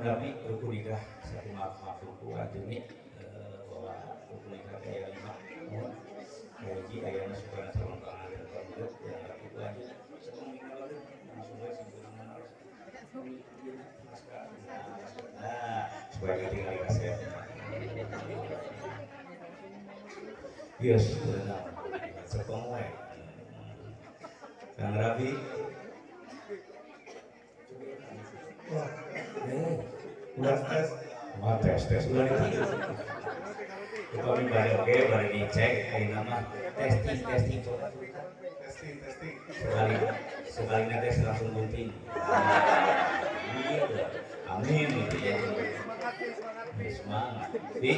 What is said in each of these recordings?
Nabi rukun nikah satu makhluk kuat ini bahwa rukun nikah kayak lima haji ayana suka sama pangan dan yang rapi lanjut langsung gue simpulkan harus nah supaya tinggal dikasih yes benar sepengwe Kang Rabi wah udah tes udah kami balik oke balik dicek ini nama testing coba testing sekali tes langsung gunting iya tuh amin gitu ya semangat di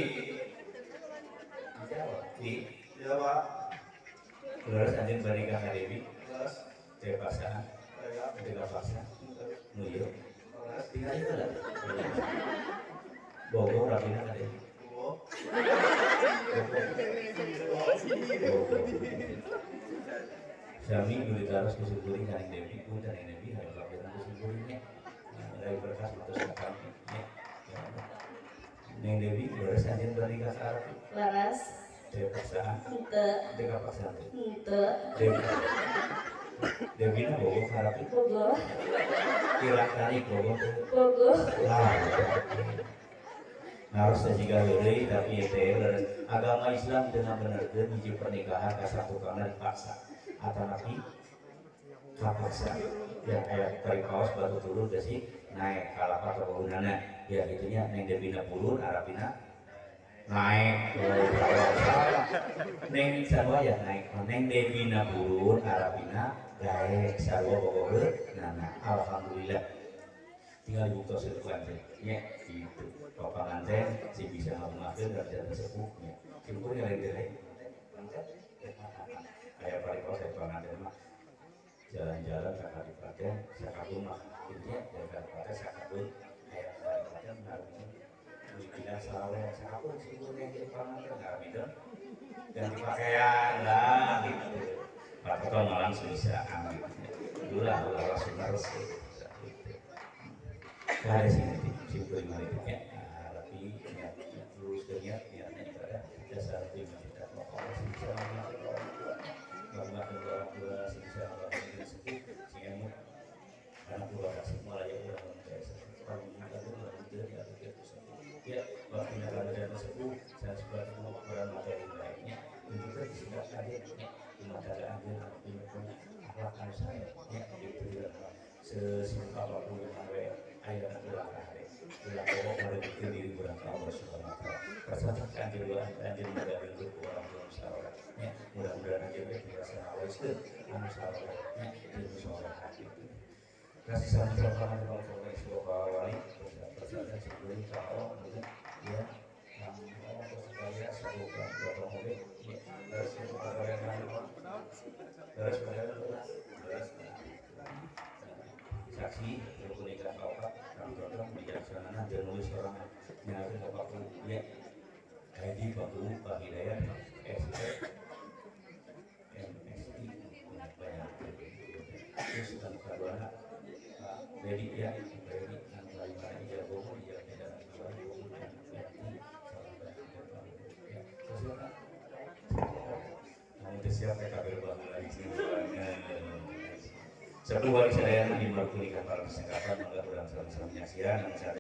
ya pak terus anjing balik ke Dewi terus cek pasangan tiga pasangan nuyuk tinggal itu lah Bogor rapina kan Dewi Sami dulu terus kusyukuri dari Dewi ku dari Dewi hari laporan kusyukurinya dari berkas putus akan Neng Dewi beres anjing balik ke Arab laras paksaan ente tiga paksaan ente Dewi na Bogor harap bogo kira tarik Bogor bogo lah harus juga heureuy tapi itu agama Islam dengan benerkeun hiji pernikahan kasatukanna dipaksa atanapi kapaksa ya kayak kari kaos batu turun ke si naik kalapa atau bangunannya ya gitunya neng Devina pulun Arabina naik neng sarwa ya naik neng Devina pulun Arabina naik sarwa bogoh nah alhamdulillah tinggal dibuka sirkuan ya gitu bapak nganten si bisa ngabung-ngabung dan jalan sepuhnya simpul yang lain kayak paling kalau saya pengantin mah jalan-jalan kakak dipakai saya kabung mah intinya jalan dipakai saya kabung kayak saya dipakai harusnya tidak selalu saya kabung simpul yang jadi pengantin nggak bidang dan dipakaian lah gitu pak kalau nggak langsung bisa ambil dulu lah langsung harus ada sih nanti simpul lima ya tapi lurus ke niatnya ibadah dasar lima kita pokoknya sih bisa melakukan orang tua sih bisa melakukan sepuh si emu anak tua kasih mulai ya udah kalau kita tuh nggak betul ya ya waktu kita ada sepuh saya sebagai orang materi lainnya juga disingkat aja di keadaan dia punya akhlak saya ya gitu ya sesimpel apapun yang ada ayat ulang hari ulang pokok pada bikin diri berangkat Allah subhanahu wa ta'ala rasakan kanjuruan anjir dari itu orang tua musyawarah ya mudah-mudahan anjir kita senawai itu musyawarah ya itu musyawarah hati kasih sayang terutama kalau kita sebuah wali persaudara sebelum kalau ya supaya semoga berapa mobil terus kita terus saksi berkuliah bapak program bijaksana dan nulis orang nyari bapak ya haji bapak Pak Hidayat ST MSI banyak terus dan kedua Pak Dedi ya Dedi yang lain-lain jago dia tidak dua terus siapa kabar bapak lagi sih Satu wali saya di Markulikan para kesengkatan, maka kurang salam-salam menyaksikan.